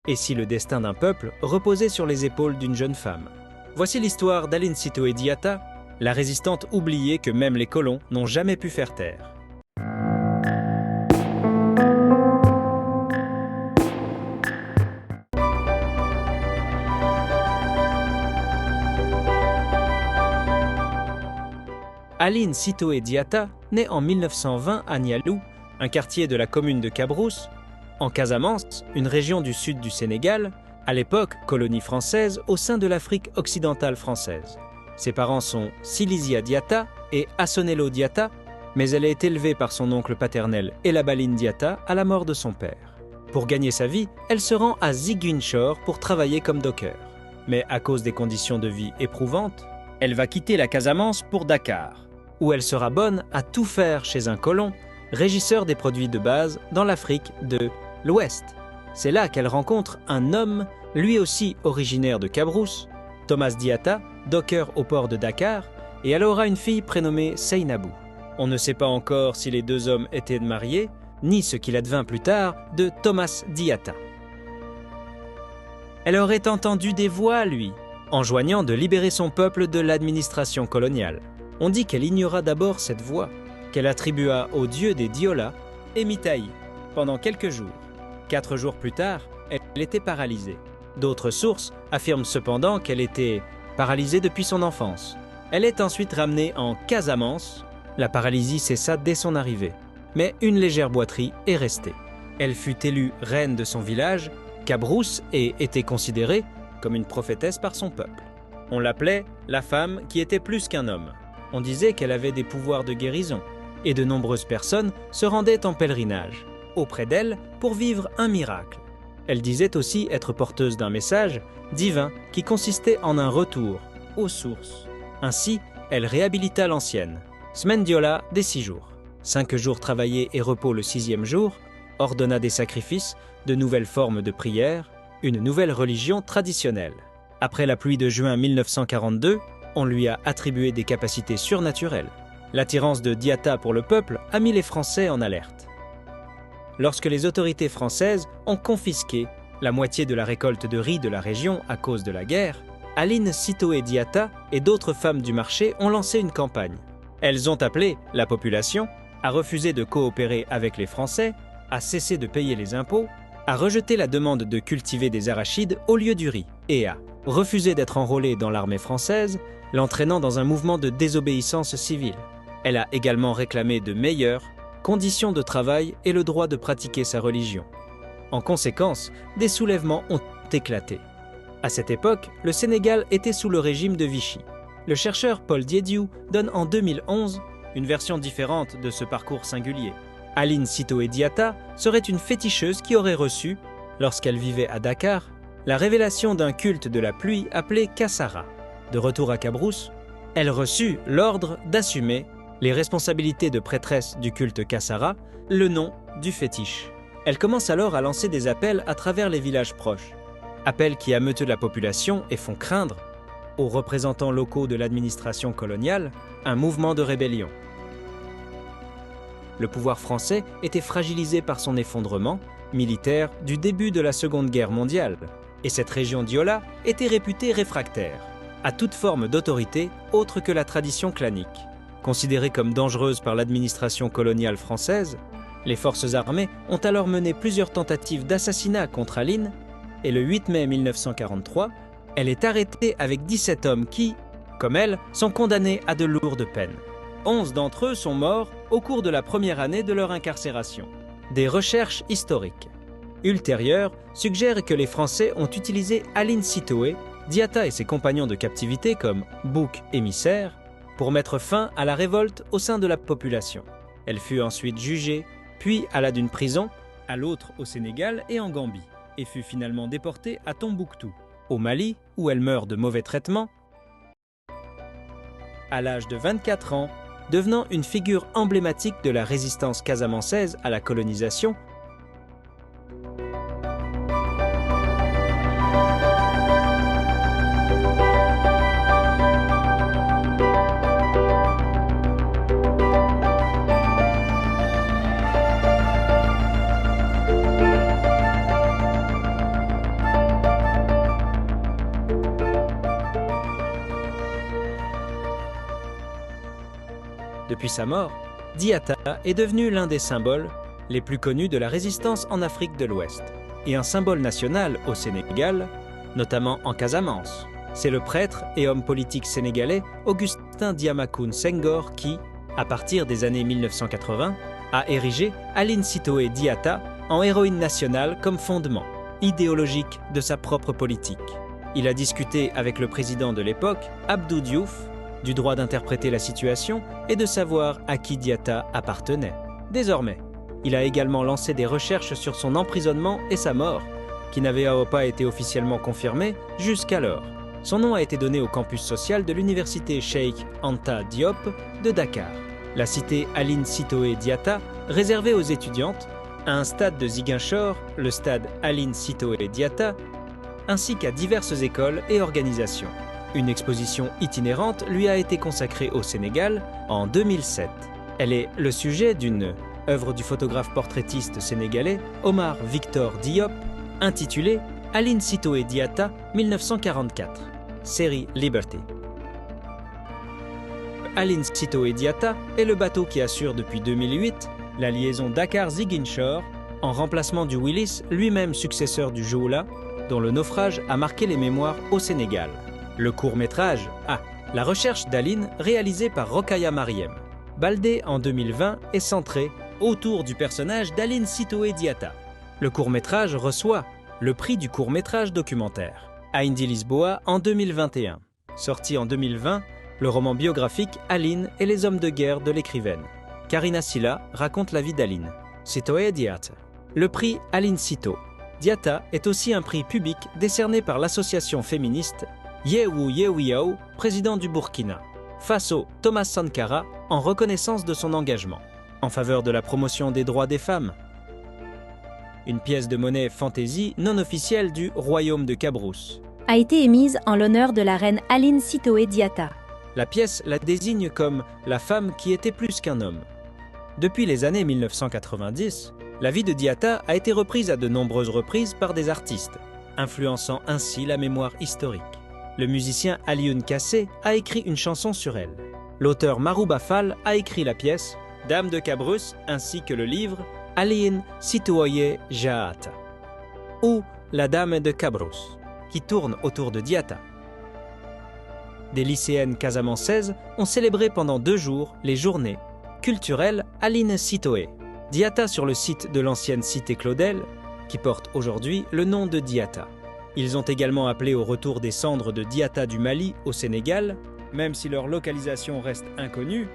Et si le destin d'un peuple reposait sur les épaules d'une jeune femme? Voici l'histoire d'Aline Sitoé Diatta, la résistante oubliée que même les colons n'ont jamais pu faire taire. Aline Sitoé Diatta naît en 1920 à Nialou, un quartier de la commune de Cabrousse, en Casamance, une région du sud du Sénégal, à l'époque colonie française au sein de l'Afrique occidentale française. Ses parents sont Silisia Diatta et Assonello Diatta, mais elle est élevée par son oncle paternel Elabaline Diatta à la mort de son père. Pour gagner sa vie, elle se rend à Ziguinchor pour travailler comme docker. Mais à cause des conditions de vie éprouvantes, elle va quitter la Casamance pour Dakar, où elle sera bonne à tout faire chez un colon, régisseur des produits de base dans l'Afrique de l'Ouest. C'est là qu'elle rencontre un homme, lui aussi originaire de Cabrousse, Thomas Diatta, docker au port de Dakar, et elle aura une fille prénommée Seynabou. On ne sait pas encore si les deux hommes étaient mariés, ni ce qu'il advint plus tard de Thomas Diatta. Elle aurait entendu des voix, lui, enjoignant de libérer son peuple de l'administration coloniale. On dit qu'elle ignora d'abord cette voix, qu'elle attribua au dieu des Diola, Emitaï, pendant quelques jours. 4 jours plus tard, elle était paralysée. D'autres sources affirment cependant qu'elle était paralysée depuis son enfance. Elle est ensuite ramenée en Casamance. La paralysie cessa dès son arrivée, mais une légère boiterie est restée. Elle fut élue reine de son village, Cabrousse, et était considérée comme une prophétesse par son peuple. On l'appelait la femme qui était plus qu'un homme. On disait qu'elle avait des pouvoirs de guérison, et de nombreuses personnes se rendaient en pèlerinage auprès d'elle pour vivre un miracle. Elle disait aussi être porteuse d'un message divin qui consistait en un retour aux sources. Ainsi, elle réhabilita l'ancienne semaine Diola des 6 jours. 5 jours travaillés et repos le 6e jour, ordonna des sacrifices, de nouvelles formes de prière, une nouvelle religion traditionnelle. Après la pluie de juin 1942, on lui a attribué des capacités surnaturelles. L'attirance de Diatta pour le peuple a mis les Français en alerte. Lorsque les autorités françaises ont confisqué la moitié de la récolte de riz de la région à cause de la guerre, Aline Sitoé Diatta et d'autres femmes du marché ont lancé une campagne. Elles ont appelé la population à refuser de coopérer avec les Français, à cesser de payer les impôts, à rejeter la demande de cultiver des arachides au lieu du riz et à refuser d'être enrôlée dans l'armée française, l'entraînant dans un mouvement de désobéissance civile. Elle a également réclamé de meilleures conditions de travail et le droit de pratiquer sa religion. En conséquence, des soulèvements ont éclaté. À cette époque, le Sénégal était sous le régime de Vichy. Le chercheur Paul Diédiou donne en 2011 une version différente de ce parcours singulier. Aline Sitoé Diatta serait une féticheuse qui aurait reçu, lorsqu'elle vivait à Dakar, la révélation d'un culte de la pluie appelé Kassara. De retour à Cabrousse, elle reçut l'ordre d'assumer les responsabilités de prêtresse du culte Kassara, le nom du fétiche. Elle commence alors à lancer des appels à travers les villages proches. Appels qui ameutent la population et font craindre, aux représentants locaux de l'administration coloniale, un mouvement de rébellion. Le pouvoir français était fragilisé par son effondrement militaire du début de la Seconde Guerre mondiale, et cette région Diola était réputée réfractaire à toute forme d'autorité autre que la tradition clanique. Considérée comme dangereuse par l'administration coloniale française, les forces armées ont alors mené plusieurs tentatives d'assassinat contre Aline, et le 8 mai 1943, elle est arrêtée avec 17 hommes qui, comme elle, sont condamnés à de lourdes peines. 11 d'entre eux sont morts au cours de la première année de leur incarcération. Des recherches historiques ultérieures suggèrent que les Français ont utilisé Aline Sitoé, Diatta et ses compagnons de captivité comme boucs émissaires pour mettre fin à la révolte au sein de la population. Elle fut ensuite jugée, puis alla d'une prison à l'autre au Sénégal et en Gambie, et fut finalement déportée à Tombouctou, au Mali, où elle meurt de mauvais traitements, à l'âge de 24 ans, devenant une figure emblématique de la résistance casamançaise à la colonisation. Depuis sa mort, Diatta est devenu l'un des symboles les plus connus de la résistance en Afrique de l'Ouest et un symbole national au Sénégal, notamment en Casamance. C'est le prêtre et homme politique sénégalais Augustin Diamacoune Senghor qui, à partir des années 1980, a érigé Aline Sitoé Diatta en héroïne nationale comme fondement idéologique de sa propre politique. Il a discuté avec le président de l'époque, Abdou Diouf, du droit d'interpréter la situation et de savoir à qui Diatta appartenait. Désormais, il a également lancé des recherches sur son emprisonnement et sa mort, qui n'avaient pas été officiellement confirmées jusqu'alors. Son nom a été donné au campus social de l'université Cheikh Anta Diop de Dakar. La cité Aline Sitoé Diatta, réservée aux étudiantes, a un stade de Ziguinchor, le stade Aline Sitoé Diatta, ainsi qu'à diverses écoles et organisations. Une exposition itinérante lui a été consacrée au Sénégal en 2007. Elle est le sujet d'une œuvre du photographe portraitiste sénégalais Omar Victor Diop, intitulée Aline Sitoé Diatta 1944, série Liberty. Aline Sitoé Diatta est le bateau qui assure depuis 2008 la liaison Dakar-Ziguinchor, en remplacement du Willis, lui-même successeur du Joola, dont le naufrage a marqué les mémoires au Sénégal. Le court-métrage La recherche d'Aline, réalisé par Rokhaya Mariem, Baldé en 2020, est centré autour du personnage d'Aline Sitoé Diatta. Le court-métrage reçoit le prix du court-métrage documentaire à Indy Lisboa en 2021. Sorti en 2020, le roman biographique Aline et les hommes de guerre de l'écrivaine Karina Silla raconte la vie d'Aline Sitoé Diatta. Le prix Aline Sito Diatta est aussi un prix public décerné par l'association féministe Yewu Yewiyao, président du Burkina Faso Thomas Sankara, en reconnaissance de son engagement en faveur de la promotion des droits des femmes. Une pièce de monnaie fantaisie non officielle du royaume de Cabrousse a été émise en l'honneur de la reine Aline Sitoé Diatta. La pièce la désigne comme la femme qui était plus qu'un homme. Depuis les années 1990, la vie de Diatta a été reprise à de nombreuses reprises par des artistes, influençant ainsi la mémoire historique. Le musicien Alioune Kassé a écrit une chanson sur elle. L'auteur Marouba Fall a écrit la pièce Dame de Cabrousse ainsi que le livre Aline Sitoé Diatta ou La Dame de Cabrousse, qui tourne autour de Diatta. Des lycéennes casamançaises ont célébré pendant 2 jours les journées culturelles Aline Sitoé Diatta sur le site de l'ancienne cité Claudel, qui porte aujourd'hui le nom de Diatta. Ils ont également appelé au retour des cendres de Diatta du Mali au Sénégal, même si leur localisation reste inconnue.